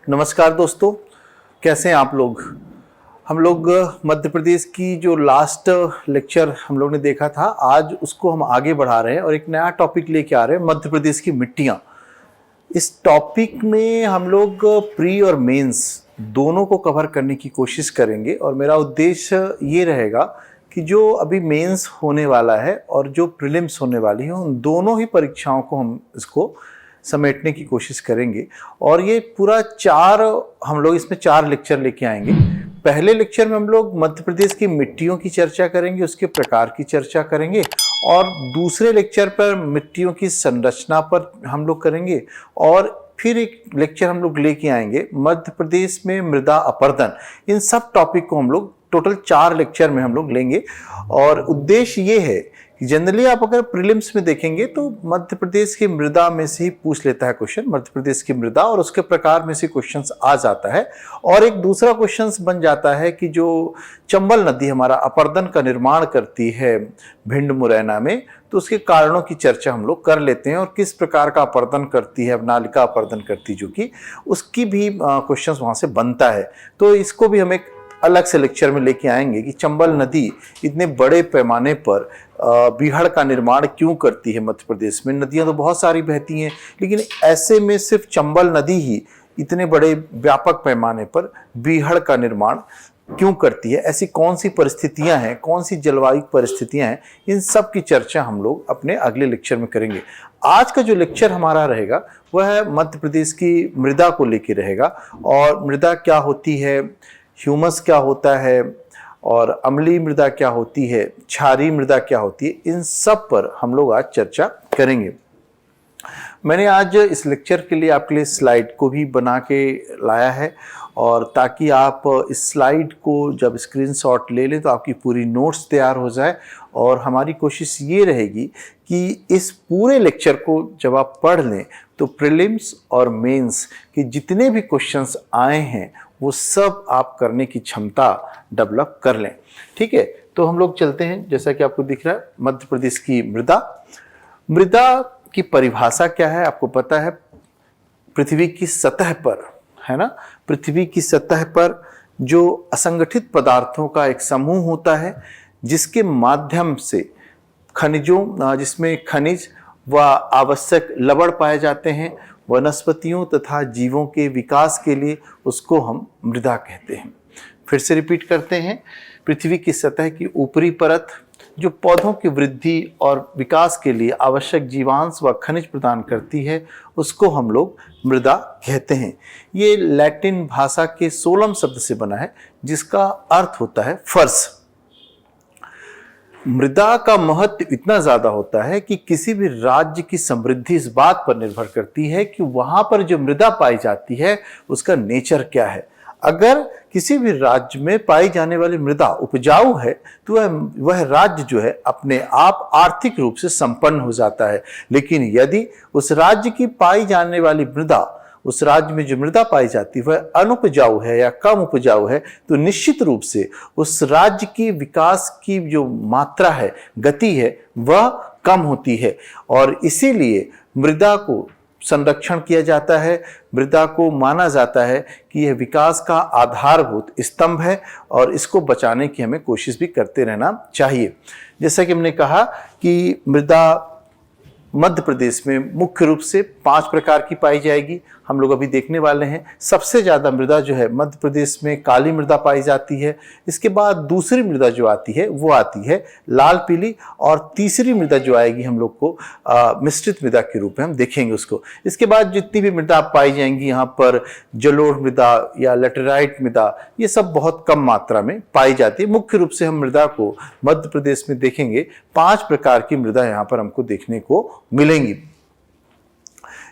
नमस्कार दोस्तों, कैसे हैं आप लोग। हम लोग मध्य प्रदेश की जो लास्ट लेक्चर हम लोग ने देखा था, आज उसको हम आगे बढ़ा रहे हैं और एक नया टॉपिक लेके आ रहे हैं, मध्य प्रदेश की मिट्टियाँ। इस टॉपिक में हम लोग प्री और मेंस दोनों को कवर करने की कोशिश करेंगे और मेरा उद्देश्य ये रहेगा कि जो अभी मेंस होने वाला है और जो प्रीलिम्स होने वाली है, उन दोनों ही परीक्षाओं को हम इसको समेटने की कोशिश करेंगे। और ये पूरा हम लोग इसमें 4 लेक्चर लेके आएंगे। पहले लेक्चर में हम लोग मध्य प्रदेश की मिट्टियों की चर्चा करेंगे, उसके प्रकार की चर्चा करेंगे, और दूसरे लेक्चर पर मिट्टियों की संरचना पर हम लोग करेंगे, और फिर एक लेक्चर हम लोग लेके आएंगे मध्य प्रदेश में मृदा अपरदन। इन सब टॉपिक को हम लोग टोटल 4 लेक्चर में हम लोग लेंगे। और उद्देश्य ये है कि जनरली आप अगर प्रीलिम्स में देखेंगे तो मध्य प्रदेश की मृदा में से ही पूछ लेता है क्वेश्चन, मध्य प्रदेश की मृदा और उसके प्रकार में से क्वेश्चंस आ जाता है। और एक दूसरा क्वेश्चंस बन जाता है कि जो चंबल नदी हमारा अपरदन का निर्माण करती है भिंड मुरैना में, तो उसके कारणों की चर्चा हम लोग कर लेते हैं और किस प्रकार का अपरदन करती है, नालिका अपरदन करती जो कि उसकी भी क्वेश्चंस वहाँ से बनता है। तो इसको भी हम एक अलग से लेक्चर में लेके आएंगे कि चंबल नदी इतने बड़े पैमाने पर बीहड़ का निर्माण क्यों करती है मध्य प्रदेश में। नदियां तो बहुत सारी बहती हैं, लेकिन ऐसे में सिर्फ चंबल नदी ही इतने बड़े व्यापक पैमाने पर बीहड़ का निर्माण क्यों करती है। ऐसी कौन सी परिस्थितियां हैं, कौन सी जलवायु परिस्थितियां हैं, इन सब की चर्चा हम लोग अपने अगले लेक्चर में करेंगे। आज का जो लेक्चर हमारा रहेगा वह है मध्य प्रदेश की मृदा को लेकर रहेगा। और मृदा क्या होती है, ह्यूमस क्या होता है, और अम्लीय मृदा क्या होती है, क्षारीय मृदा क्या होती है, इन सब पर हम लोग आज चर्चा करेंगे। मैंने आज इस लेक्चर के लिए आपके लिए स्लाइड को भी बना के लाया है, और ताकि आप इस स्लाइड को जब स्क्रीनशॉट ले लें तो आपकी पूरी नोट्स तैयार हो जाए। और हमारी कोशिश ये रहेगी कि इस पूरे लेक्चर को जब आप पढ़ लें तो प्रीलिम्स और मेंस के जितने भी क्वेश्चंस आए हैं वो सब आप करने की क्षमता डेवलप कर लें। ठीक है, तो हम लोग चलते हैं। जैसा कि आपको दिख रहा है, मध्य प्रदेश की मृदा। मृदा की परिभाषा क्या है आपको पता है, पृथ्वी की सतह पर, है ना, पृथ्वी की सतह पर जो असंगठित पदार्थों का एक समूह होता है जिसके माध्यम से खनिजों, जिसमें खनिज व आवश्यक लवण पाए जाते हैं, वनस्पतियों तथा जीवों के विकास के लिए उसको हम मृदा कहते हैं। फिर से रिपीट करते हैं, पृथ्वी की सतह की ऊपरी परत जो पौधों की वृद्धि और विकास के लिए आवश्यक जीवांश व खनिज प्रदान करती है, उसको हम लोग मृदा कहते हैं। ये लैटिन भाषा के सोलम शब्द से बना है जिसका अर्थ होता है फर्श। मृदा का महत्व इतना ज्यादा होता है कि किसी भी राज्य की समृद्धि इस बात पर निर्भर करती है कि वहां पर जो मृदा पाई जाती है उसका नेचर क्या है। अगर किसी भी राज्य में पाई जाने वाली मृदा उपजाऊ है तो वह राज्य जो है अपने आप आर्थिक रूप से संपन्न हो जाता है। लेकिन यदि उस राज्य की पाई जाने वाली मृदा, उस राज्य में जो मृदा पाई जाती है वह अनुपजाऊ है या कम उपजाऊ है, तो निश्चित रूप से उस राज्य की विकास की जो मात्रा है, गति है, वह कम होती है। और इसीलिए मृदा को संरक्षण किया जाता है। मृदा को माना जाता है कि यह विकास का आधारभूत स्तंभ है और इसको बचाने की हमें कोशिश भी करते रहना चाहिए। जैसा कि हमने कहा कि मृदा मध्य प्रदेश में मुख्य रूप से 5 प्रकार की पाई जाएगी, हम लोग अभी देखने वाले हैं। सबसे ज़्यादा मृदा जो है मध्य प्रदेश में काली मृदा पाई जाती है। इसके बाद दूसरी मृदा जो आती है वो आती है लाल पीली, और तीसरी मृदा जो आएगी हम लोग को मिश्रित मृदा के रूप में हम देखेंगे उसको। इसके बाद जितनी भी मृदा पाई जाएंगी यहाँ पर जलोढ़ मृदा या लेटेराइट मृदा, ये सब बहुत कम मात्रा में पाई जाती है। मुख्य रूप से हम मृदा को मध्य प्रदेश में देखेंगे, 5 प्रकार की मृदा यहाँ पर हमको देखने को मिलेंगी।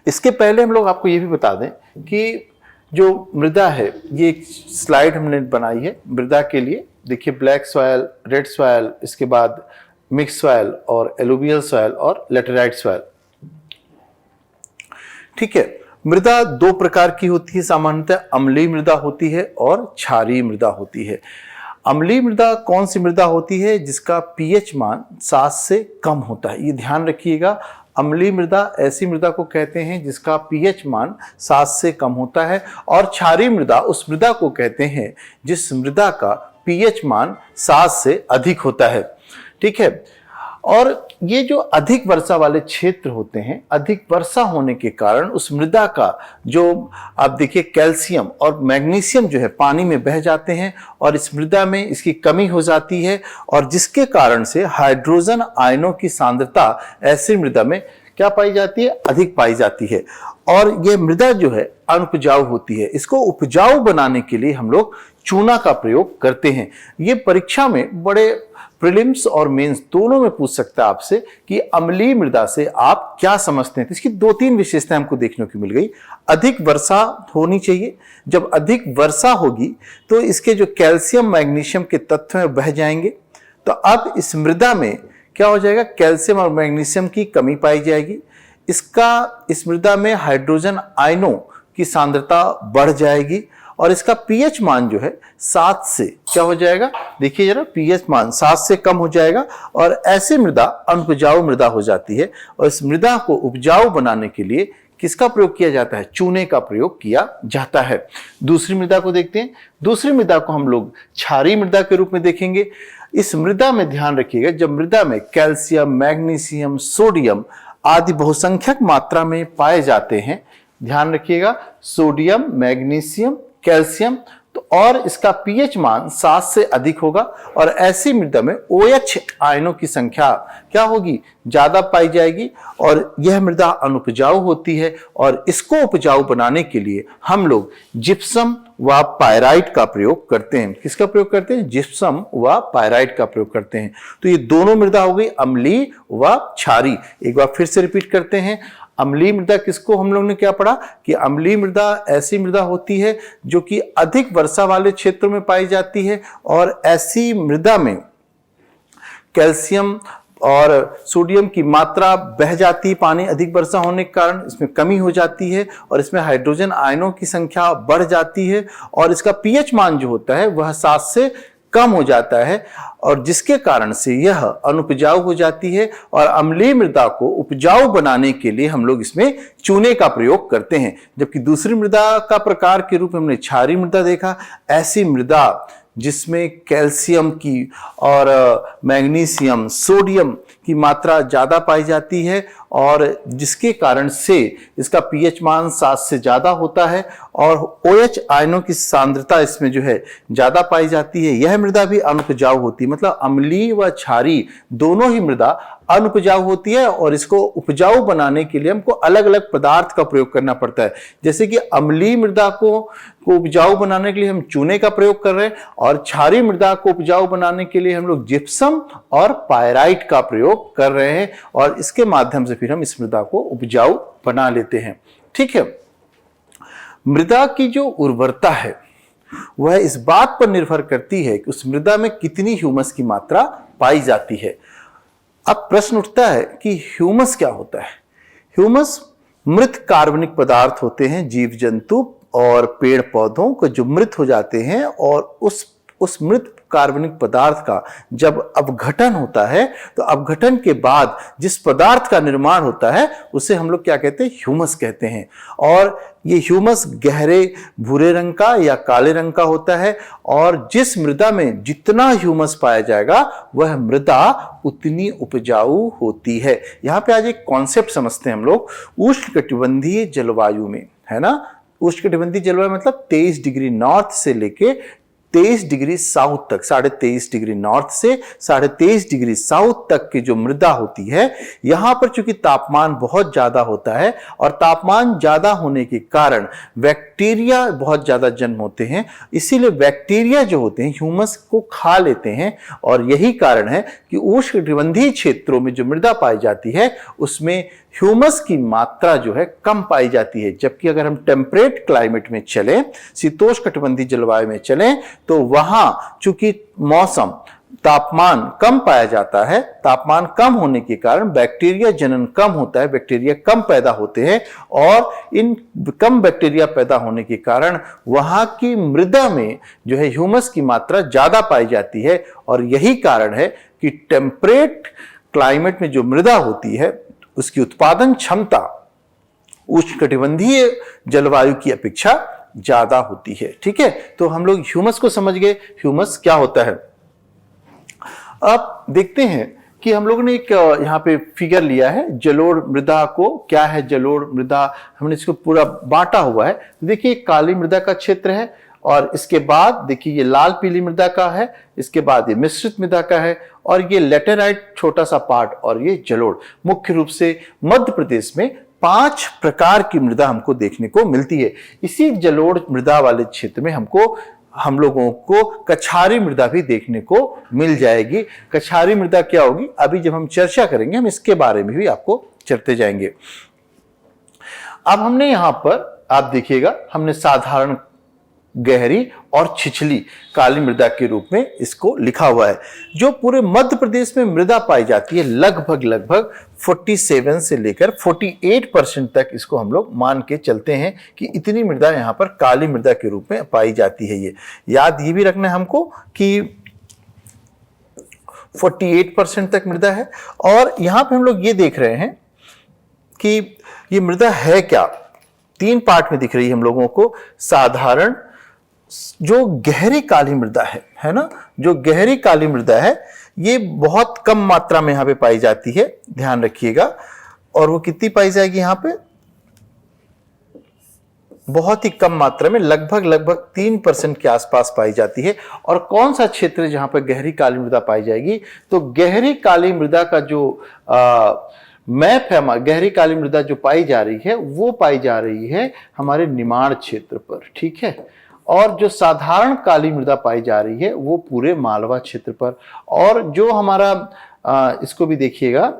इसके पहले हम लोग आपको ये भी बता दें कि जो मृदा है, ये एक स्लाइड हमने बनाई है मृदा के लिए। देखिए, ब्लैक सॉयल, रेड सॉयल, इसके बाद मिक्स सॉयल और एलुवियल सॉयल और लेटेराइट सॉयल। ठीक है, मृदा 2 प्रकार की होती है सामान्यतः, अम्लीय मृदा होती है और क्षारीय मृदा होती है। अम्लीय मृदा कौन सी मृदा होती है? जिसका पीएच मान 7 से कम होता है। ये ध्यान रखिएगा, अम्लीय मृदा ऐसी मृदा को कहते हैं जिसका पीएच मान 7 से कम होता है, और क्षारीय मृदा उस मृदा को कहते हैं जिस मृदा का पीएच मान 7 से अधिक होता है। ठीक है, और ये जो अधिक वर्षा वाले क्षेत्र होते हैं, अधिक वर्षा होने के कारण उस मृदा का जो आप देखिए कैल्शियम और मैग्नीशियम जो है पानी में बह जाते हैं और इस मृदा में इसकी कमी हो जाती है, और जिसके कारण से हाइड्रोजन आयनों की सांद्रता ऐसी मृदा में क्या पाई जाती है, अधिक पाई जाती है, और यह मृदा जो है अनुपजाऊ होती है। इसको उपजाऊ बनाने के लिए हम लोग चूना का प्रयोग करते हैं। ये परीक्षा में बड़े प्रीलिम्स और मेंस दोनों में पूछ सकता है आपसे कि अम्लीय मृदा से आप क्या समझते हैं। तो इसकी 2-3 विशेषताएं हमको देखने को मिल गई। अधिक वर्षा होनी चाहिए, जब अधिक वर्षा होगी तो इसके जो कैल्शियम मैग्नीशियम के तत्व हैं बह जाएंगे, तो अब इस मृदा में क्या हो जाएगा, कैल्शियम और मैग्नीशियम की कमी पाई जाएगी। इस मृदा में हाइड्रोजन आयनों की सांद्रता बढ़ जाएगी, और इसका पीएच मान जो है 7 से क्या हो जाएगा, देखिए जरा, पीएच मान 7 से कम हो जाएगा, और ऐसी मृदा अनुपजाऊ मृदा हो जाती है। और इस मृदा को उपजाऊ बनाने के लिए किसका प्रयोग किया जाता है, चूने का प्रयोग किया जाता है। दूसरी मृदा को देखते हैं। दूसरी मृदा को हम लोग क्षारीय मृदा के रूप में देखेंगे। इस मृदा में ध्यान रखिएगा, जब मृदा में कैल्शियम, मैग्नीशियम, सोडियम आदि बहुसंख्यक मात्रा में पाए जाते हैं, ध्यान रखिएगा, सोडियम, मैग्नीशियम, कैल्शियम, तो और इसका पीएच मान 7 से अधिक होगा, और ऐसी मृदा में OH आयनों की संख्या क्या होगी, ज्यादा पाई जाएगी, और यह मृदा अनुपजाऊ होती है। और इसको उपजाऊ बनाने के लिए हम लोग जिप्सम व पायराइट का प्रयोग करते हैं। किसका प्रयोग करते हैं, जिप्सम व पायराइट का प्रयोग करते हैं। तो ये दोनों मृदा हो गई, अम्लीय व क्षारीय। एक बार फिर से रिपीट करते हैं। अम्लीय मृदा किसको हम लोग ने क्या पढ़ा कि अम्लीय मृदा ऐसी मृदा होती है जो कि अधिक वर्षा वाले क्षेत्रों में पाई जाती है, और ऐसी मृदा में कैल्शियम और सोडियम की मात्रा बह जाती है, पानी अधिक वर्षा होने के कारण इसमें कमी हो जाती है, और इसमें हाइड्रोजन आयनों की संख्या बढ़ जाती है, और इसका पीएच मान जो होता है वह 7 से कम हो जाता है, और जिसके कारण से यह अनुपजाऊ हो जाती है। और अम्लीय मृदा को उपजाऊ बनाने के लिए हम लोग इसमें चूने का प्रयोग करते हैं। जबकि दूसरी मृदा का प्रकार के रूप में हमने क्षारीय मृदा देखा। ऐसी मृदा जिसमें कैल्शियम की और मैग्नीशियम, सोडियम की मात्रा ज़्यादा पाई जाती है, और जिसके कारण से इसका पीएच मान 7 से ज़्यादा होता है, और OH आयनों की सांद्रता इसमें जो है ज़्यादा पाई जाती है, यह मृदा भी अनुपजाऊ होती है। मतलब अम्लीय व क्षारीय दोनों ही मृदा अनुपजाऊ होती है, और इसको उपजाऊ बनाने के लिए हमको अलग अलग पदार्थ का प्रयोग करना पड़ता है। जैसे कि अम्लीय मृदा को उपजाऊ बनाने के लिए हम चूने का प्रयोग कर रहे हैं, और क्षारीय मृदा को उपजाऊ बनाने के लिए हम लोग जिप्सम और पायराइट का प्रयोग कर रहे हैं, और इसके माध्यम से फिर हम इस मृदा को उपजाऊ बना लेते हैं। ठीक है, मृदा की जो उर्वरता है वह इस बात पर निर्भर करती है कि उस मृदा में कितनी ह्यूमस की मात्रा पाई जाती है। अब प्रश्न उठता है कि ह्यूमस क्या होता है। ह्यूमस मृत कार्बनिक पदार्थ होते हैं, जीव जंतु और पेड़ पौधों को जो मृत हो जाते हैं, और उस मृत कार्बनिक पदार्थ का जब अपघटन होता है, तो अपघटन के बाद जिस पदार्थ का निर्माण होता है उसे हम लोग क्या कहते हैं, ह्यूमस कहते हैं। और ये ह्यूमस गहरे भूरे रंग का या काले रंग का होता है, और जिस मृदा में जितना ह्यूमस पाया जाएगा वह मृदा उतनी उपजाऊ होती है। यहाँ पे आज एक कॉन्सेप्ट समझते हैं हम लोग, उष्णकटिबंधीय जलवायु में, है ना। उष्णकटिबंधीय जलवायु मतलब 23 डिग्री नॉर्थ से लेके 23 डिग्री साउथ तक, 23.5 डिग्री नॉर्थ से 23.5 डिग्री साउथ तक की जो मृदा होती है, यहां पर चूंकि तापमान बहुत ज्यादा होता है, और तापमान ज्यादा होने के कारण बैक्टीरिया बहुत ज्यादा जन्म होते हैं, इसीलिए बैक्टीरिया जो होते हैं ह्यूमस को खा लेते हैं, और यही कारण है कि उष्णकटिबंधीय क्षेत्रों में जो मृदा पाई जाती है उसमें ह्यूमस की मात्रा जो है कम पाई जाती है। जबकि अगर हम टेम्परेट क्लाइमेट में चलें, शीतोष्णकटिबंधीय जलवायु में चलें, तो वहां चूंकि मौसम तापमान कम पाया जाता है, तापमान कम होने के कारण बैक्टीरिया जनन कम होता है, बैक्टीरिया कम पैदा होते हैं, और इन कम बैक्टीरिया पैदा होने के कारण वहां की मृदा में जो है ह्यूमस की मात्रा ज्यादा पाई जाती है। और यही कारण है कि टेम्परेट क्लाइमेट में जो मृदा होती है उसकी उत्पादन क्षमता उष्णकटिबंधीय जलवायु की अपेक्षा ज्यादा होती है। ठीक है, तो हम लोग ह्यूमस को समझ गए, ह्यूमस क्या होता है। अब देखते हैं कि हम लोगों ने एक यहाँ पे फिगर लिया है जलोढ़ मृदा को। क्या है जलोढ़ मृदा, हमने इसको पूरा बांटा हुआ है। देखिए काली मृदा का क्षेत्र है और इसके बाद देखिए ये लाल पीली मृदा का है, इसके बाद ये मिश्रित मृदा का है और ये लेटेराइट छोटा सा पार्ट और ये जलोढ़। मुख्य रूप से मध्य प्रदेश में 5 प्रकार की मृदा हमको देखने को मिलती है। इसी जलोढ़ मृदा वाले क्षेत्र में हम लोगों को कछारी मृदा भी देखने को मिल जाएगी। कछारी मृदा क्या होगी, अभी जब हम चर्चा करेंगे हम इसके बारे में भी आपको चलते जाएंगे। अब हमने यहां पर आप देखिएगा हमने साधारण, गहरी और छिछली काली मृदा के रूप में इसको लिखा हुआ है। जो पूरे मध्य प्रदेश में मृदा पाई जाती है लगभग 47 से लेकर 48% तक इसको हम लोग मान के चलते हैं कि इतनी मृदा यहाँ पर काली मृदा के रूप में पाई जाती है। ये याद ये भी रखना है हमको कि 48% तक मृदा है। और यहाँ पे हम लोग ये देख रहे हैं कि ये मृदा है क्या, 3 पार्ट में दिख रही है हम लोगों को। साधारण, जो गहरी काली मृदा है ना, जो गहरी काली मृदा है ये बहुत कम मात्रा में यहां पे पाई जाती है, ध्यान रखिएगा। और वो कितनी पाई जाएगी यहां पे, बहुत ही कम मात्रा में, लगभग 3% के आसपास पाई जाती है। और कौन सा क्षेत्र जहां पर गहरी काली मृदा पाई जाएगी, तो गहरी काली मृदा का जो मैप है, गहरी काली मृदा जो पाई जा रही है वो पाई जा रही है हमारे निमाड़ क्षेत्र पर। ठीक है, और जो साधारण काली मृदा पाई जा रही है वो पूरे मालवा क्षेत्र पर। और जो हमारा इसको भी देखिएगा,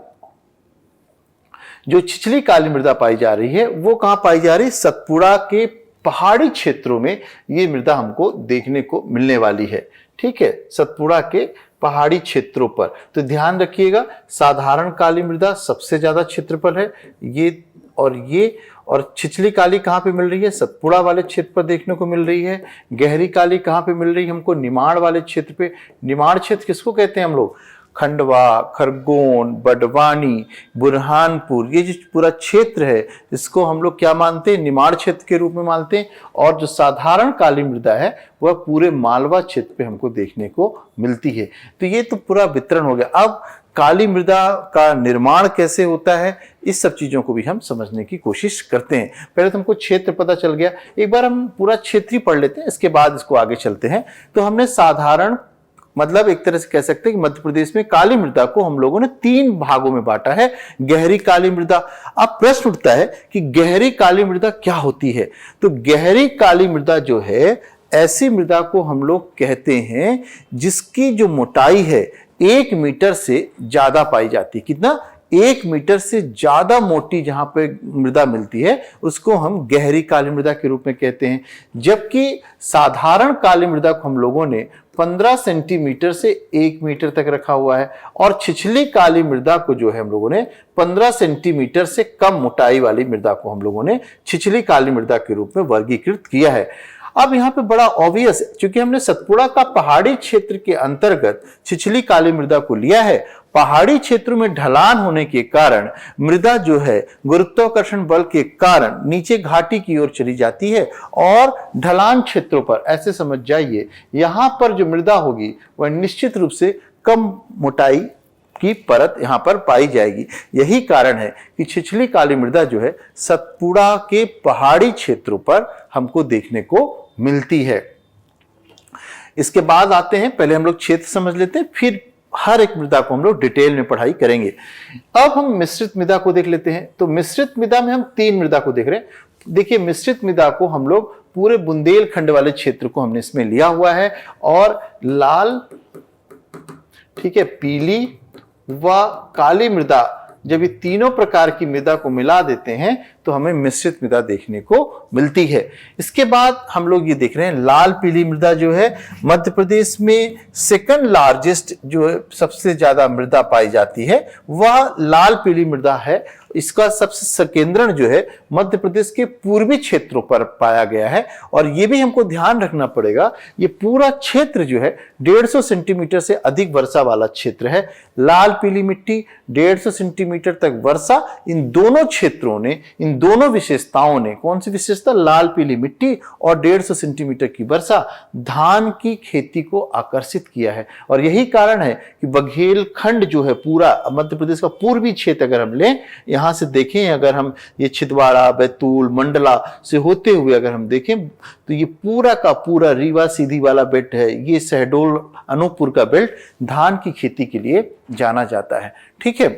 जो छिछली काली मृदा पाई जा रही है वो कहां पाई जा रही है, सतपुड़ा के पहाड़ी क्षेत्रों में ये मृदा हमको देखने को मिलने वाली है। ठीक है, सतपुड़ा के पहाड़ी क्षेत्रों पर। तो ध्यान रखिएगा साधारण काली मृदा सबसे ज्यादा क्षेत्रफल है ये, और छिछली काली कहाँ पे मिल रही है, सतपुड़ा वाले क्षेत्र पर देखने को मिल रही है। गहरी काली कहाँ पे मिल रही है हमको, निमाड़ वाले क्षेत्र पे। निमाड़ क्षेत्र किसको कहते हैं हम लोग, खंडवा, खरगोन, बड़वानी, बुरहानपुर, ये जो पूरा क्षेत्र है इसको हम लोग क्या मानते हैं, निमाड़ क्षेत्र के रूप में मानते हैं। और जो साधारण काली मृदा है वह पूरे मालवा क्षेत्र पे हमको देखने को मिलती है। तो ये तो पूरा वितरण हो गया। अब काली मृदा का निर्माण कैसे होता है, इस सब चीजों को भी हम समझने की कोशिश करते हैं। पहले तो हमको क्षेत्र पता चल गया, एक बार हम पूरा क्षेत्र ही पढ़ लेते हैं, इसके बाद इसको आगे चलते हैं। तो हमने साधारण, मतलब एक तरह से कह सकते हैं कि मध्य प्रदेश में काली मृदा को हम लोगों ने 3 भागों में बांटा है। गहरी काली मृदा, अब प्रश्न उठता है कि गहरी काली मृदा क्या होती है। तो गहरी काली मृदा जो है ऐसी मृदा को हम लोग कहते हैं जिसकी जो मोटाई है 1 मीटर से ज्यादा पाई जाती है। कितना, 1 मीटर से ज्यादा मोटी जहां पे मृदा मिलती है उसको हम गहरी काली मृदा के रूप में कहते हैं। जबकि साधारण काली मृदा को हम लोगों ने 15 सेंटीमीटर से 1 मीटर तक रखा हुआ है। और छिछली काली मृदा को जो है हम लोगों ने 15 सेंटीमीटर से कम मोटाई वाली मृदा को हम लोगों ने छिछली काली मृदा के रूप में वर्गीकृत किया है। अब यहाँ पे बड़ा ऑब्वियस, क्योंकि हमने सतपुड़ा का पहाड़ी क्षेत्र के अंतर्गत छिछली काली मृदा को लिया है। पहाड़ी क्षेत्रों में ढलान होने के कारण मृदा जो है गुरुत्वाकर्षण बल के कारण नीचे घाटी की ओर चली जाती है और ढलान क्षेत्रों पर, ऐसे समझ जाइए, यहां पर जो मृदा होगी वह निश्चित रूप से कम मोटाई की परत यहां पर पाई जाएगी। यही कारण है कि छिछली काली मृदा जो है सतपुड़ा के पहाड़ी क्षेत्रों पर हमको देखने को मिलती है। इसके बाद आते हैं, पहले हम लोग क्षेत्र समझ लेते हैं, फिर हर एक मृदा को हम लोग डिटेल में पढ़ाई करेंगे। अब हम मिश्रित मृदा को देख लेते हैं। तो मिश्रित मृदा में हम 3 मृदा को देख रहे हैं। देखिए मिश्रित मृदा को हम लोग पूरे बुंदेलखंड वाले क्षेत्र को हमने इसमें लिया हुआ है, और लाल, ठीक है, पीली व काली मृदा, जब ये तीनों प्रकार की मृदा को मिला देते हैं तो हमें मिश्रित मृदा देखने को मिलती है। इसके बाद हम लोग ये देख रहे हैं लाल पीली मृदा जो है मध्य प्रदेश में सेकंड लार्जेस्ट, जो है सबसे ज्यादा मृदा पाई जाती है वह लाल पीली मृदा है। इसका सबसे संकेंद्रण जो है मध्य प्रदेश के पूर्वी क्षेत्रों पर पाया गया है। और ये भी हमको ध्यान रखना पड़ेगा, ये पूरा क्षेत्र जो है 150 सेंटीमीटर से अधिक वर्षा वाला क्षेत्र है। लाल पीली मिट्टी 150 सेंटीमीटर तक वर्षा, इन दोनों क्षेत्रों ने, इन दोनों विशेषताओं ने, कौन सी विशेषता, लाल पीली मिट्टी और 150 सेंटीमीटर की वर्षा, धान की खेती को आकर्षित किया है। और यही कारण है कि बघेलखंड जो है, पूरा मध्य प्रदेश का पूर्वी क्षेत्र अगर हम लें, यहां से देखें, अगर हम ये छिंदवाड़ा, बैतूल, मंडला से होते हुए अगर हम देखें तो ये पूरा का पूरा रीवा सीधी वाला बेल्ट है, ये शहडोल अनूपपुर का बेल्ट धान की खेती के लिए जाना जाता है। ठीक है।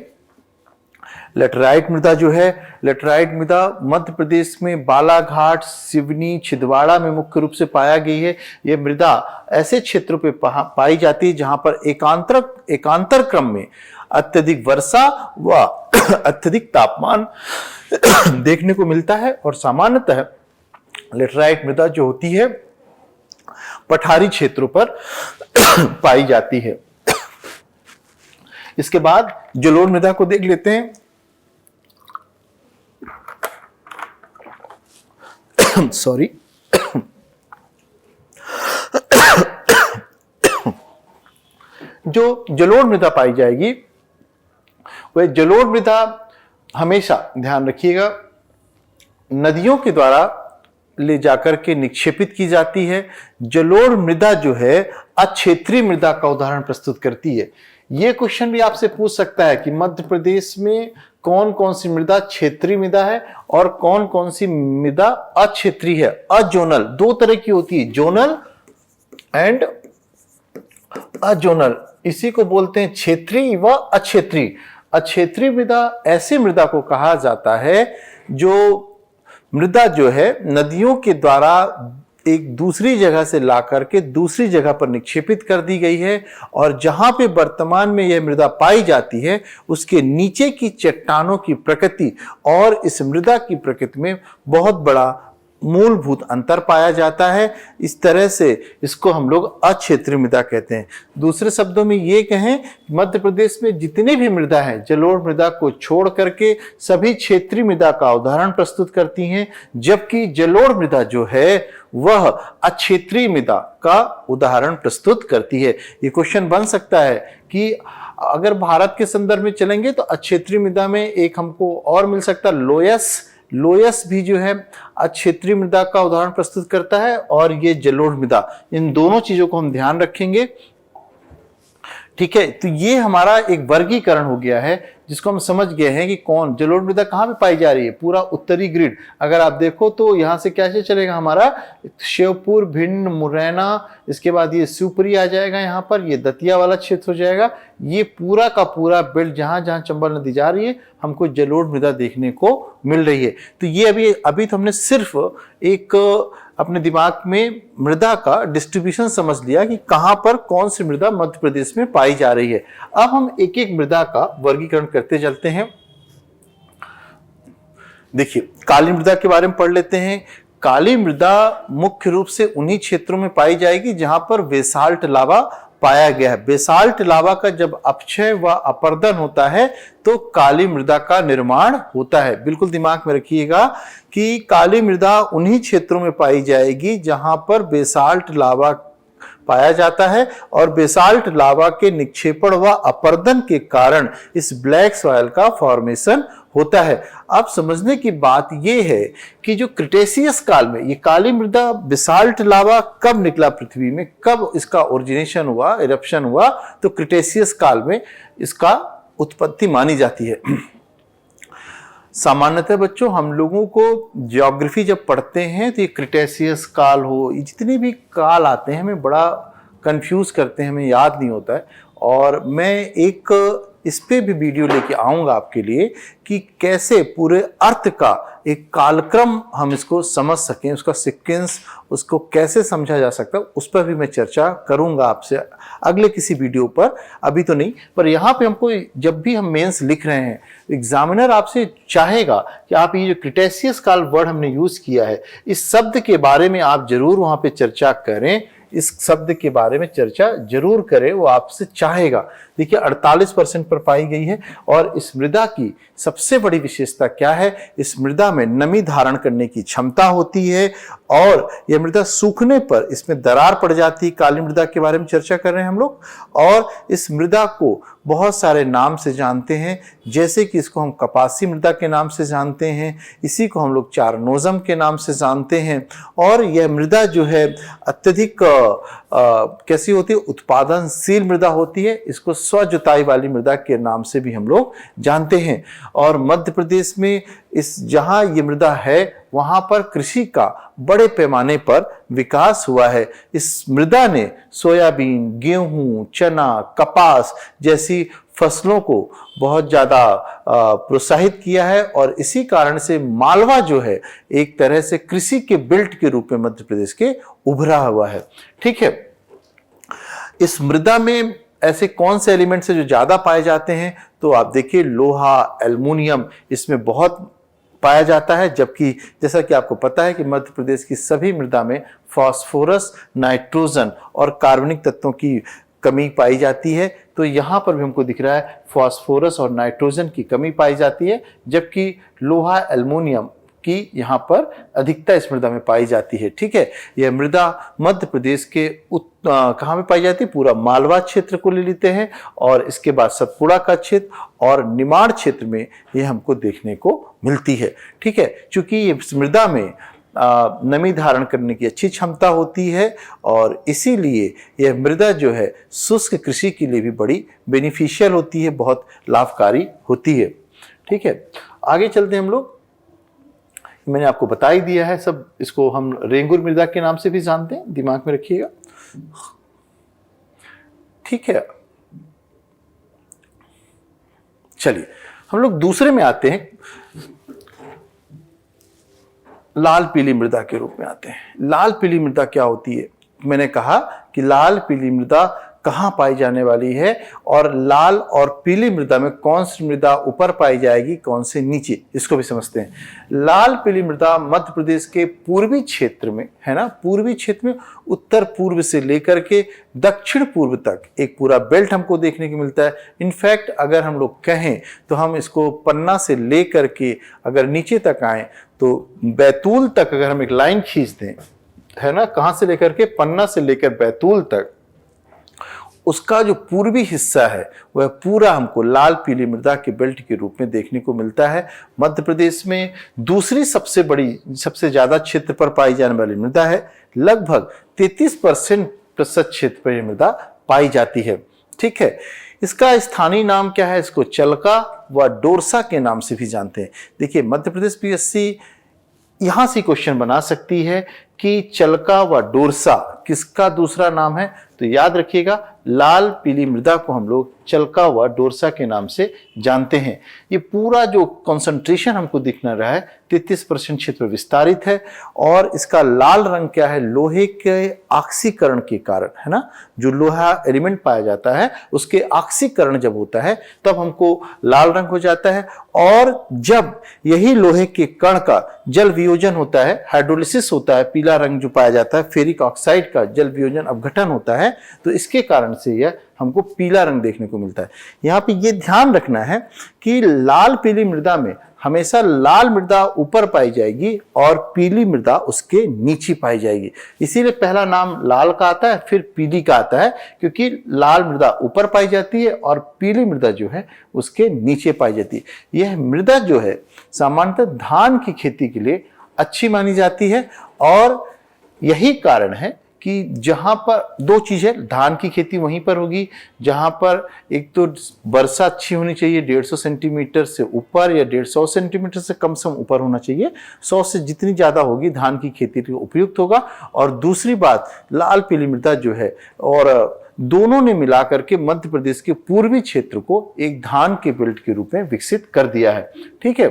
लेटराइट मृदा जो है, लेटराइट मृदा मध्य प्रदेश में बालाघाट, सिवनी, छिंदवाड़ा में मुख्य रूप से पाया गई है। यह मृदा ऐसे क्षेत्रों पे पाई जाती है जहां पर एकांतर क्रम में अत्यधिक वर्षा व अत्यधिक तापमान देखने को मिलता है। और सामान्यतः लेटराइट मृदा जो होती है पठारी क्षेत्रों पर पाई जाती है। इसके बाद जलोढ़ मृदा को देख लेते हैं। सॉरी। जो जलोढ़ मृदा पाई जाएगी वह जलोढ़ मृदा, हमेशा ध्यान रखिएगा, नदियों के द्वारा ले जाकर के निक्षेपित की जाती है। जलोढ़ मृदा जो है अक्षेत्रीय मृदा का उदाहरण प्रस्तुत करती है। यह क्वेश्चन भी आपसे पूछ सकता है कि मध्य प्रदेश में कौन कौन सी मृदा क्षेत्रीय मृदा है और कौन कौन सी मृदा अक्षेत्रीय है। अजोनल, दो तरह की होती है, जोनल एंड अजोनल। इसी को बोलते हैं क्षेत्रीय व अक्षेत्रीय। अक्षेत्रीय मृदा ऐसी मृदा को कहा जाता है जो मृदा जो है नदियों के द्वारा एक दूसरी जगह से ला करके दूसरी जगह पर निक्षेपित कर दी गई है, और जहां पे वर्तमान में यह मृदा पाई जाती है उसके नीचे की चट्टानों की प्रकृति और इस मृदा की प्रकृति में बहुत बड़ा मूलभूत अंतर पाया जाता है। इस तरह से इसको हम लोग अक्षेत्रीय मृदा कहते हैं। दूसरे शब्दों में ये कहें, मध्य प्रदेश में जितनी भी मृदा है जलोढ़ मृदा को छोड़ करके सभी क्षेत्रीय मृदा का उदाहरण प्रस्तुत करती हैं, जबकि जलोढ़ मृदा जो है वह अक्षेत्रीय मृदा का उदाहरण प्रस्तुत करती है। ये क्वेश्चन बन सकता है कि अगर भारत के संदर्भ में चलेंगे तो अक्षेत्रीय मृदा में एक हमको और मिल सकता है लोयस भी जो है अक्षेत्रीय मृदा का उदाहरण प्रस्तुत करता है, और ये जलोढ़ मृदा, इन दोनों चीजों को हम ध्यान रखेंगे। ठीक है। तो ये हमारा एक वर्गीकरण हो गया है जिसको हम समझ गए हैं कि कौन जलोढ़ मृदा कहाँ पे पाई जा रही है। पूरा उत्तरी ग्रिड अगर आप देखो तो यहाँ से कैसे चलेगा हमारा, श्योपुर, भिंड, मुरैना, इसके बाद ये शिवपुरी आ जाएगा, यहाँ पर ये दतिया वाला क्षेत्र हो जाएगा। ये पूरा का पूरा बेल्ट जहां जहां चंबल नदी जा रही है हमको जलोढ़ मृदा देखने को मिल रही है। तो ये अभी तो हमने सिर्फ एक अपने दिमाग में मृदा का डिस्ट्रीब्यूशन समझ लिया कि कहां पर कौन सी मृदा मध्य प्रदेश में पाई जा रही है। अब हम एक एक मृदा का वर्गीकरण करते चलते हैं। देखिए, काली मृदा के बारे में पढ़ लेते हैं। काली मृदा मुख्य रूप से उन्हीं क्षेत्रों में पाई जाएगी जहां पर बेसाल्ट लावा पाया गया है। बेसाल्ट लावा का जब अपक्षय व अपर्दन होता है तो काली मृदा का निर्माण होता है। बिल्कुल दिमाग में रखिएगा कि काली मृदा उन्हीं क्षेत्रों में पाई जाएगी जहां पर बेसाल्ट लावा पाया जाता है, और बेसाल्ट लावा के निक्षेपण व अपर्दन के कारण इस ब्लैक सॉइल का फॉर्मेशन होता है। अब समझने की बात यह है कि जो क्रिटेशियस काल में ये काली मृदा बेसाल्ट लावा कब निकला पृथ्वी में, कब इसका ओरिजिनेशन हुआ, इरप्शन हुआ, तो क्रिटेशियस काल में इसका उत्पत्ति मानी जाती है। सामान्यतः बच्चों हम लोगों को ज्योग्राफी जब पढ़ते हैं तो ये क्रिटेशियस काल हो, ये जितने भी काल आते हैं हमें बड़ा कंफ्यूज करते हैं, हमें याद नहीं होता है। और मैं एक इस पे भी वीडियो लेके आऊंगा आपके लिए कि कैसे पूरे अर्थ का एक कालक्रम हम इसको समझ सकें, उसका सीक्वेंस, उसको कैसे समझा जा सकता है, उस पर भी मैं चर्चा करूंगा आपसे अगले किसी वीडियो पर, अभी तो नहीं। पर यहाँ पे हमको जब भी हम मेंस लिख रहे हैं, एग्जामिनर आपसे चाहेगा कि आप ये जो क्रिटेशियस काल वर्ड हमने यूज किया है, इस शब्द के बारे में आप जरूर वहां पे चर्चा करें। इस शब्द के बारे में चर्चा जरूर करें, वो आपसे चाहेगा। देखिए 48% पर पाई गई है। और इस मृदा की सबसे बड़ी विशेषता क्या है, इस मृदा में नमी धारण करने की क्षमता होती है और यह मृदा सूखने पर इसमें दरार पड़ जाती है। काली मृदा के बारे में चर्चा कर रहे हैं हम लोग। और इस मृदा को बहुत सारे नाम से जानते हैं, जैसे कि इसको हम कपासी मृदा के नाम से जानते हैं, इसी को हम लोग चारनोजम के नाम से जानते हैं। और यह मृदा जो है अत्यधिक कैसी होती है, उत्पादनशील मृदा होती है। इसको स्वजुताई वाली मृदा के नाम से भी हम लोग जानते हैं। और मध्य प्रदेश में इस जहां ये मृदा है वहां पर कृषि का बड़े पैमाने पर विकास हुआ है। इस मृदा ने सोयाबीन, गेहूं, चना, कपास जैसी फसलों को बहुत ज्यादा प्रोत्साहित किया है। और इसी कारण से मालवा जो है एक तरह से कृषि के बेल्ट के रूप में मध्य प्रदेश के उभरा हुआ है। ठीक है, इस मृदा में ऐसे कौन से एलिमेंट्स है जो ज्यादा पाए जाते हैं, तो आप देखिए लोहा, एल्युमिनियम इसमें बहुत पाया जाता है। जबकि जैसा कि आपको पता है कि मध्य प्रदेश की सभी मृदा में फास्फोरस, नाइट्रोजन और कार्बनिक तत्वों की कमी पाई जाती है। तो यहाँ पर भी हमको दिख रहा है फास्फोरस और नाइट्रोजन की कमी पाई जाती है, जबकि लोहा, एल्युमिनियम की यहाँ पर अधिकता इस मृदा में पाई जाती है। ठीक है, यह मृदा मध्य प्रदेश के कहाँ में पाई जाती है, पूरा मालवा क्षेत्र को ले लेते हैं और इसके बाद सतपुड़ा का क्षेत्र और निमाड़ क्षेत्र में यह हमको देखने को मिलती है। ठीक है, चूंकि ये मृदा में नमी धारण करने की अच्छी क्षमता होती है और इसीलिए यह मृदा जो है शुष्क कृषि के लिए भी बड़ी बेनिफिशियल होती है, बहुत लाभकारी होती है। ठीक है, आगे चलते हैं हम लोग। मैंने आपको बता ही दिया है सब, इसको हम रेंगुर मृदा के नाम से भी जानते हैं, दिमाग में रखिएगा। ठीक है, चलिए हम लोग दूसरे में आते हैं, लाल पीली मृदा के रूप में आते हैं। लाल पीली मृदा क्या होती है, मैंने कहा कि लाल पीली मृदा कहाँ पाई जाने वाली है और लाल और पीली मृदा में कौन सी मृदा ऊपर पाई जाएगी, कौन से नीचे, इसको भी समझते हैं। लाल पीली मृदा मध्य प्रदेश के पूर्वी क्षेत्र में है ना, पूर्वी क्षेत्र में उत्तर पूर्व से लेकर के दक्षिण पूर्व तक एक पूरा बेल्ट हमको देखने को मिलता है। इनफैक्ट अगर हम लोग कहें तो हम इसको पन्ना से लेकर के अगर नीचे तक आए तो बैतूल तक अगर हम एक लाइन खींच दें, है ना, कहां से लेकर के, पन्ना से लेकर बैतूल तक, उसका जो पूर्वी हिस्सा है वह पूरा हमको लाल पीली मृदा के बेल्ट के रूप में देखने को मिलता है। मध्य प्रदेश में दूसरी सबसे बड़ी, सबसे ज्यादा क्षेत्र पर पाई जाने वाली मृदा है। लगभग 33% क्षेत्र पर यह मृदा पाई जाती है। ठीक है, इसका स्थानीय नाम क्या है, इसको चलका व डोरसा के नाम से भी जानते हैं। देखिए मध्य प्रदेश पीएससी यहां से क्वेश्चन बना सकती है कि चलका व डोरसा किसका दूसरा नाम है, तो याद रखिएगा लाल पीली मृदा को हम लोग चलका व डोरसा के नाम से जानते हैं। ये पूरा जो कंसंट्रेशन हमको दिखना रहा है 33% क्षेत्र विस्तारित है और इसका लाल रंग क्या है, लोहे के ऑक्सीकरण के कारण, है ना, जो लोहा एलिमेंट पाया जाता है उसके ऑक्सीकरण जब होता है तब हमको लाल रंग हो जाता है। और जब यही लोहे के कण का जल वियोजन होता है, हाइड्रोलिसिस होता है, पीला रंग जो पाया जाता है, फेरिक ऑक्साइड का जल वियोजन अपघटन होता है, तो इसके कारण से यह हमको पीला रंग देखने को मिलता है। यहाँ पे ये ध्यान रखना है कि लाल पीली मृदा में हमेशा लाल मृदा ऊपर पाई जाएगी और पीली मृदा उसके नीचे पाई जाएगी। इसीलिए पहला नाम लाल का आता है, फिर पीली का आता है, क्योंकि लाल मृदा ऊपर पाई जाती है और पीली मृदा जो है उसके नीचे पाई जाती है। यह मृदा जो है सामान्यतः धान की खेती के लिए अच्छी मानी जाती है और यही कारण है कि जहां पर दो चीजें, धान की खेती वहीं पर होगी जहां पर एक तो वर्षा अच्छी होनी चाहिए, 150 सेंटीमीटर से ऊपर या 150 सेंटीमीटर से कम से कम ऊपर होना चाहिए। 100 से जितनी ज्यादा होगी धान की खेती के उपयुक्त होगा। और दूसरी बात, लाल पीली मृदा जो है और दोनों ने मिलाकर के मध्य प्रदेश के पूर्वी क्षेत्र को एक धान के बेल्ट के रूप में विकसित कर दिया है। ठीक है,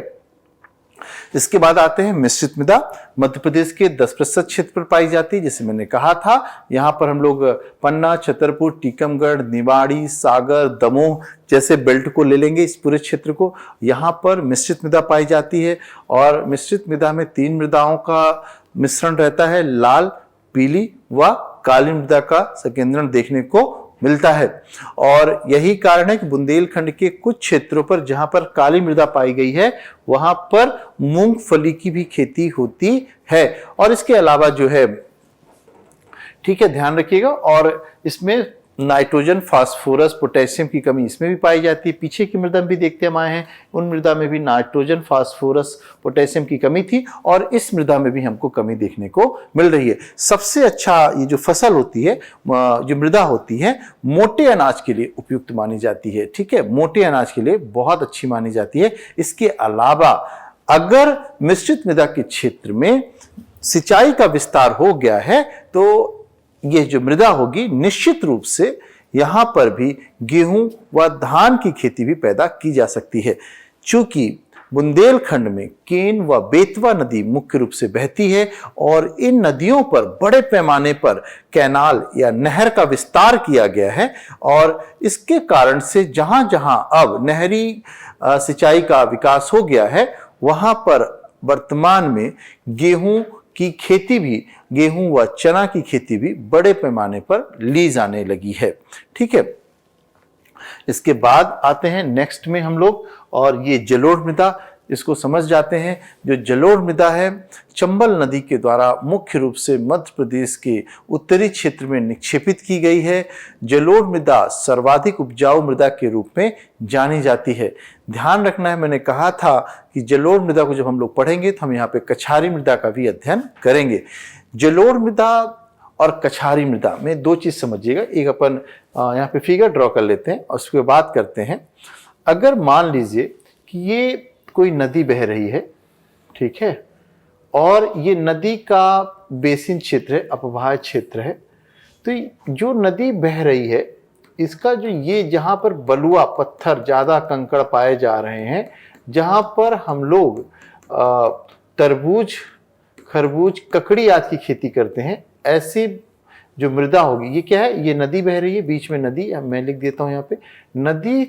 इसके बाद आते हैं मिश्रित मृदा। मध्य प्रदेश के 10% क्षेत्र पर पाई जाती है, जैसे मैंने कहा था। यहाँ पर हम लोग पन्ना, छतरपुर, टीकमगढ़, निवाड़ी, सागर, दमोह जैसे बेल्ट को ले लेंगे, इस पूरे क्षेत्र को। यहाँ पर मिश्रित मृदा पाई जाती है और मिश्रित मृदा में 3 मृदाओं का मिश्रण रहता है, लाल, पीली व काली मृदा का संकेंद्रण देखने को मिलता है। और यही कारण है कि बुंदेलखंड के कुछ क्षेत्रों पर जहां पर काली मृदा पाई गई है वहां पर मूंगफली की भी खेती होती है। और इसके अलावा जो है, ठीक है, ध्यान रखिएगा, और इसमें नाइट्रोजन, फास्फोरस, पोटेशियम की कमी इसमें भी पाई जाती है। पीछे की मृदा भी देखते हम आए हैं, उन मृदा में भी नाइट्रोजन, फास्फोरस, पोटेशियम की कमी थी और इस मृदा में भी हमको कमी देखने को मिल रही है। सबसे अच्छा ये जो फसल होती है, जो मृदा होती है, मोटे अनाज के लिए उपयुक्त मानी जाती है। ठीक है, मोटे अनाज के लिए बहुत अच्छी मानी जाती है। इसके अलावा अगर मिश्रित मृदा के क्षेत्र में सिंचाई का विस्तार हो गया है तो ये जो मृदा होगी निश्चित रूप से यहां पर भी गेहूं व धान की खेती भी पैदा की जा सकती है। चूंकि बुंदेलखंड में केन व बेतवा नदी मुख्य रूप से बहती है और इन नदियों पर बड़े पैमाने पर कैनाल या नहर का विस्तार किया गया है और इसके कारण से जहां जहां अब नहरी सिंचाई का विकास हो गया है वहां पर वर्तमान में गेहूं की खेती भी, गेहूं व चना की खेती भी बड़े पैमाने पर ली जाने लगी है। ठीक है, इसके बाद आते हैं नेक्स्ट में हम लोग, और ये जलोढ़ मृदा, इसको समझ जाते हैं। जो जलोढ़ मृदा है चंबल नदी के द्वारा मुख्य रूप से मध्य प्रदेश के उत्तरी क्षेत्र में निक्षेपित की गई है। जलोढ़ मृदा सर्वाधिक उपजाऊ मृदा के रूप में जानी जाती है। ध्यान रखना है, मैंने कहा था कि जलोढ़ मृदा को जब हम लोग पढ़ेंगे तो हम यहाँ पे कछारी मृदा का भी अध्ययन करेंगे। जलोढ़ मृदा और कछारी मृदा में दो चीज समझिएगा। एक अपन यहाँ पे फिगर ड्रॉ कर लेते हैं और उसके बाद करते हैं। अगर मान लीजिए कि ये कोई नदी बह रही है, ठीक है, और ये नदी का बेसिन क्षेत्र है, अपवाह क्षेत्र है, तो जो नदी बह रही है इसका जो ये जहां पर बलुआ पत्थर, ज्यादा कंकड़ पाए जा रहे हैं, जहां पर हम लोग तरबूज, खरबूज, ककड़ी आदि की खेती करते हैं, ऐसी जो मृदा होगी, ये क्या है, ये नदी बह रही है, बीच में नदी, मैं लिख देता हूं यहाँ पे, नदी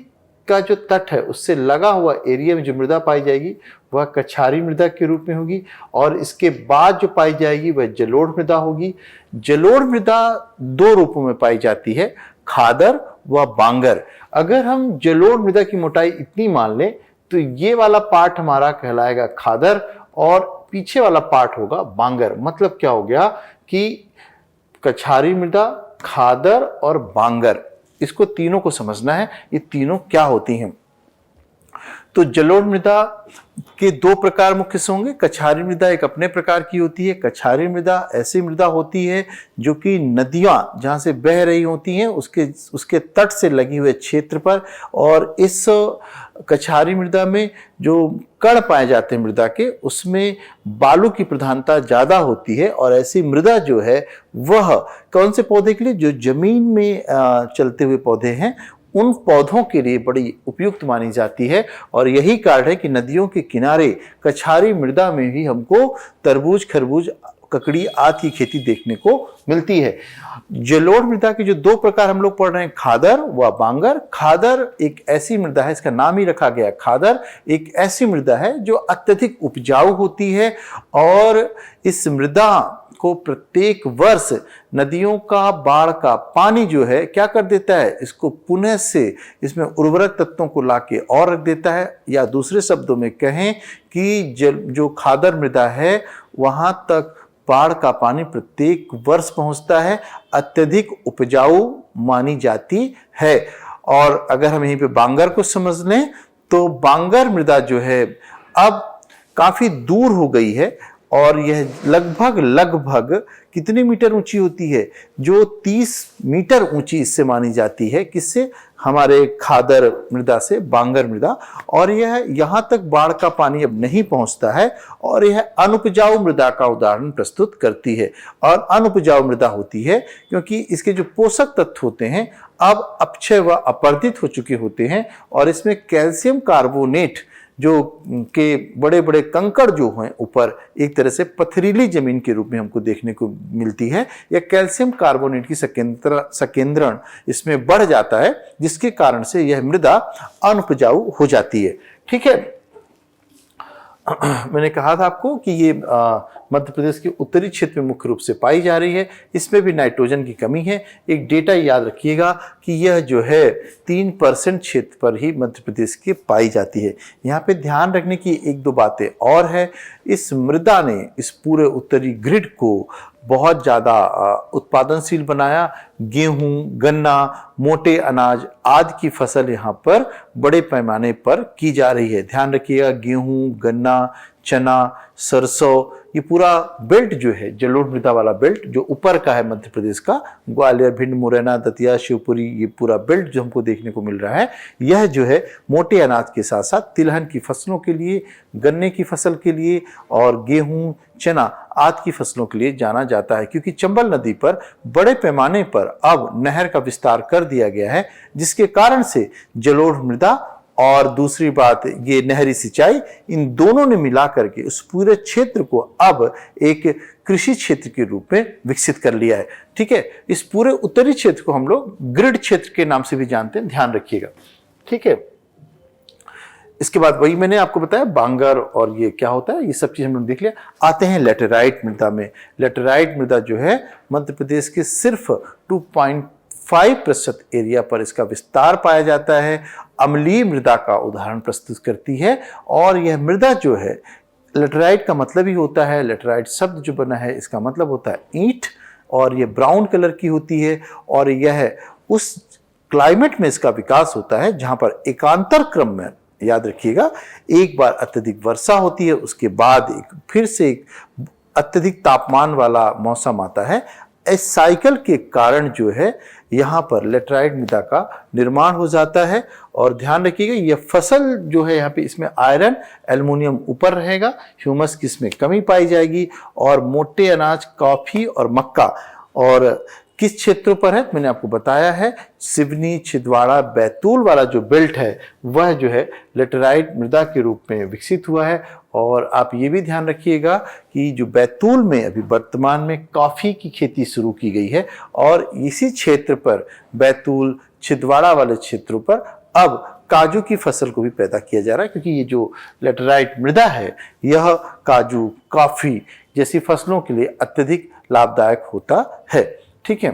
का जो तट है उससे लगा हुआ एरिया में जो मृदा पाई जाएगी वह कछारी मृदा के रूप में होगी। और इसके बाद जो पाई जाएगी वह जलोढ़ मृदा होगी। जलोढ़ मृदा दो रूपों में पाई जाती है, खादर व बांगर। अगर हम जलोढ़ मृदा की मोटाई इतनी मान लें तो ये वाला पार्ट हमारा कहलाएगा खादर और पीछे वाला पार्ट होगा बांगर। मतलब क्या हो गया कि कछारी मृदा, खादर और बांगर, इसको तीनों को समझना है, ये तीनों क्या होती हैं। तो जलोढ़ मृदा के दो प्रकार मुख्य से होंगे। कछारी मृदा एक अपने प्रकार की होती है। कछारी मृदा ऐसी मृदा होती है जो कि नदियां जहां से बह रही होती हैं उसके तट से लगी हुए क्षेत्र पर, और इस कछारी मृदा में जो कण पाए जाते हैं मृदा के, उसमें बालू की प्रधानता ज्यादा होती है। और ऐसी मृदा जो है वह कौन से पौधे के लिए, जो जमीन में चलते हुए पौधे हैं, उन पौधों के लिए बड़ी उपयुक्त मानी जाती है। और यही कारण है कि नदियों के किनारे कछारी मृदा में भी हमको तरबूज, खरबूज, ककड़ी आदि की खेती देखने को मिलती है। जलोढ़ मृदा के जो दो प्रकार हम लोग पढ़ रहे हैं, खादर व बांगर। खादर एक ऐसी मृदा है, इसका नाम ही रखा गया खादर, एक ऐसी मृदा है जो अत्यधिक उपजाऊ होती है और इस मृदा को प्रत्येक वर्ष नदियों का बाढ़ का पानी जो है क्या कर देता है, इसको पुनः से इसमें उर्वरक तत्वों को लाके और रख देता है। या दूसरे शब्दों में कहें कि जो खादर मृदा है वहां तक बाढ़ का पानी प्रत्येक वर्ष पहुंचता है, अत्यधिक उपजाऊ मानी जाती है। और अगर हम यहीं पे बांगर को समझ लें तो बांगर मृदा जो है अब काफी दूर हो गई है और यह लगभग कितने मीटर ऊंची होती है, जो 30 मीटर ऊंची इससे मानी जाती है। किससे, हमारे खादर मृदा से, बांगर मृदा। और यह यहां तक बाढ़ का पानी अब नहीं पहुंचता है और यह अनुपजाऊ मृदा का उदाहरण प्रस्तुत करती है। और अनुपजाऊ मृदा होती है क्योंकि इसके जो पोषक तत्व होते हैं अब अपक्षय व अपर्दित हो चुके होते हैं और इसमें कैल्शियम कार्बोनेट जो के बड़े बड़े कंकड़ जो हैं ऊपर, एक तरह से पथरीली जमीन के रूप में हमको देखने को मिलती है। या कैल्शियम कार्बोनेट की संकेंद्रण इसमें बढ़ जाता है, जिसके कारण से यह मृदा अनुपजाऊ हो जाती है। ठीक है, मैंने कहा था आपको कि ये मध्य प्रदेश के उत्तरी क्षेत्र में मुख्य रूप से पाई जा रही है। इसमें भी नाइट्रोजन की कमी है। एक डेटा याद रखिएगा कि यह जो है 3% क्षेत्र पर ही मध्य प्रदेश के पाई जाती है। यहाँ पे ध्यान रखने की एक दो बातें और है। इस मृदा ने इस पूरे उत्तरी ग्रिड को बहुत ज़्यादा उत्पादनशील बनाया। गेहूं, गन्ना, मोटे अनाज आदि की फसल यहाँ पर बड़े पैमाने पर की जा रही है। ध्यान रखिएगा, गेहूं, गन्ना, चना, सरसों, ये पूरा बेल्ट जो है जलोढ़ मृदा वाला बेल्ट जो ऊपर का है मध्य प्रदेश का, ग्वालियर, भिंड, मुरैना, दतिया, शिवपुरी, ये पूरा बेल्ट जो हमको देखने को मिल रहा है, यह जो है मोटे अनाज के साथ साथ तिलहन की फसलों के लिए, गन्ने की फसल के लिए और गेहूं, चना आदि की फसलों के लिए जाना जाता है। क्योंकि चंबल नदी पर बड़े पैमाने पर अब नहर का विस्तार कर दिया गया है, जिसके कारण से जलोढ़ मृदा और दूसरी बात ये नहरी सिंचाई, इन दोनों ने मिला करके उस पूरे क्षेत्र को अब एक कृषि क्षेत्र के रूप में विकसित कर लिया है। ठीक है, इस पूरे उत्तरी क्षेत्र को हम लोग ग्रिड क्षेत्र के नाम से भी जानते हैं, ध्यान रखिएगा। ठीक है, इसके बाद वही मैंने आपको बताया बांगर और ये क्या होता है, ये सब चीज हम लोग देख लिया। आते हैं लेटेराइट मृदा में। लेटेराइट मृदा जो है मध्य प्रदेश के सिर्फ 2.5% एरिया पर इसका विस्तार पाया जाता है। अम्लीय मृदा का उदाहरण प्रस्तुत करती है। और यह मृदा जो है, लेटेराइट का मतलब ही होता है, लेटेराइट शब्द जो बना है इसका मतलब होता है ईंट, और ये ब्राउन कलर की होती है। और यह उस क्लाइमेट में इसका विकास होता है जहां पर एकांतर क्रम में, याद रखिएगा, एक बार अत्यधिक वर्षा होती है, उसके बाद फिर से एक अत्यधिक तापमान वाला मौसम आता है। इस साइकिल के कारण जो है यहाँ पर लेटेराइट मृदा का निर्माण हो जाता है। और ध्यान रखिएगा, यह फसल जो है यहाँ पे इसमें आयरन, एल्युमिनियम ऊपर रहेगा, ह्यूमस की इसमें कमी पाई जाएगी। और मोटे अनाज, कॉफी और मक्का, और किस क्षेत्रों पर है मैंने आपको बताया है, सिवनी, छिंदवाड़ा, बैतूल वाला जो बेल्ट है वह जो है लेटेराइट मृदा के रूप में विकसित हुआ है। और आप ये भी ध्यान रखिएगा कि जो बैतूल में अभी वर्तमान में कॉफ़ी की खेती शुरू की गई है, और इसी क्षेत्र पर बैतूल, छिंदवाड़ा वाले क्षेत्रों पर अब काजू की फसल को भी पैदा किया जा रहा है। क्योंकि ये जो लेटेराइट मृदा है यह काजू, कॉफ़ी जैसी फसलों के लिए अत्यधिक लाभदायक होता है। ठीक है,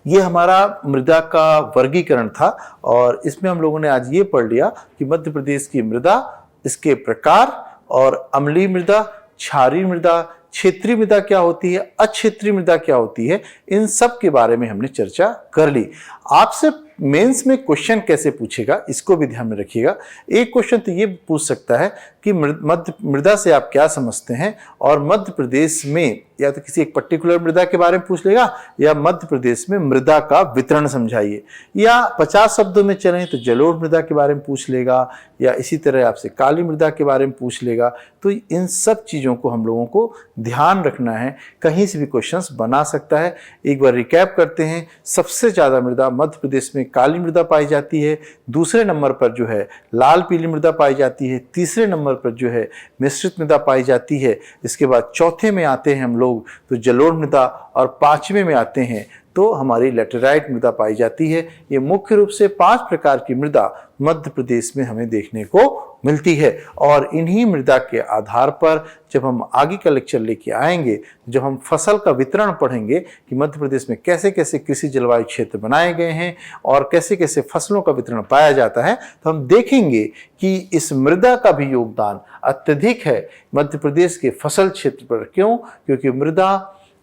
ये हमारा मृदा का वर्गीकरण था। और इसमें हम लोगों ने आज ये पढ़ लिया कि मध्य प्रदेश की मृदा, इसके प्रकार, और अम्लीय मृदा, क्षारीय मृदा, क्षेत्रीय मृदा क्या होती है, अक्षेत्रीय मृदा क्या होती है, इन सब के बारे में हमने चर्चा कर ली। आपसे मेंस में क्वेश्चन कैसे पूछेगा इसको भी ध्यान में रखिएगा। एक क्वेश्चन तो ये पूछ सकता है कि मध्य मृदा से आप क्या समझते हैं, और मध्य प्रदेश में या तो किसी एक पर्टिकुलर मृदा के बारे में पूछ लेगा, या मध्य प्रदेश में मृदा का वितरण समझाइए, या 50 शब्दों में चलें तो जलोढ़ मृदा के बारे में पूछ लेगा, या इसी तरह आपसे काली मृदा के बारे में पूछ लेगा। तो इन सब चीज़ों को हम लोगों को ध्यान रखना है, कहीं से भी क्वेश्चंस बना सकता है। एक बार रिकैप करते हैं। सबसे ज़्यादा मृदा मध्य प्रदेश में काली मृदा पाई जाती है, दूसरे नंबर पर जो है लाल पीली मृदा पाई जाती है, तीसरे नंबर पर जो है मिश्रित मृदा पाई जाती है, इसके बाद चौथे में आते हैं हम लोग तो जलोढ़ मृदा, और पांचवें में आते हैं तो हमारी लेटेराइट मृदा पाई जाती है। ये मुख्य रूप से 5 प्रकार की मृदा मध्य प्रदेश में हमें देखने को मिलती है। और इन्हीं मृदा के आधार पर जब हम आगे का लेक्चर लेके आएंगे, जब हम फसल का वितरण पढ़ेंगे कि मध्य प्रदेश में कैसे कैसे कृषि जलवायु क्षेत्र बनाए गए हैं और कैसे कैसे फसलों का वितरण पाया जाता है, तो हम देखेंगे कि इस मृदा का भी योगदान अत्यधिक है मध्य प्रदेश के फसल क्षेत्र पर। क्यों? क्योंकि मृदा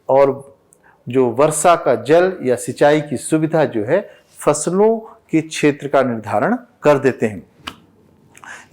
और जो वर्षा का जल या सिंचाई की सुविधा जो है फसलों के क्षेत्र का निर्धारण कर देते हैं।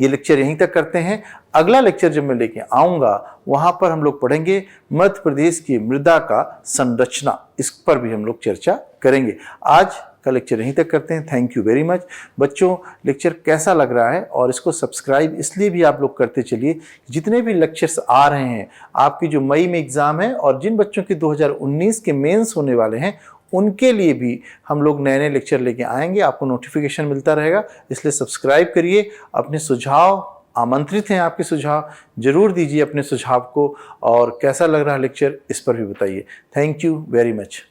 ये लेक्चर यहीं तक करते हैं। अगला लेक्चर जब मैं लेके आऊँगा वहाँ पर हम लोग पढ़ेंगे मध्य प्रदेश की मृदा का संरचना, इस पर भी हम लोग चर्चा करेंगे। आज का लेक्चर यहीं तक करते हैं। Thank you very much. बच्चों, लेक्चर कैसा लग रहा है, और इसको सब्सक्राइब इसलिए भी आप लोग करते चलिए, जितने भी लेक्चर्स आ रहे हैं, आपकी जो मई में एग्ज़ाम है और जिन बच्चों के 2019 के मेंस होने वाले हैं, उनके लिए भी हम लोग नए नए लेक्चर लेके आएंगे, आपको नोटिफिकेशन मिलता रहेगा। इसलिए सब्सक्राइब करिए। अपने सुझाव आमंत्रित हैं, आपके सुझाव जरूर दीजिए अपने सुझाव को, और कैसा लग रहा है लेक्चर इस पर भी बताइए। Thank you very much.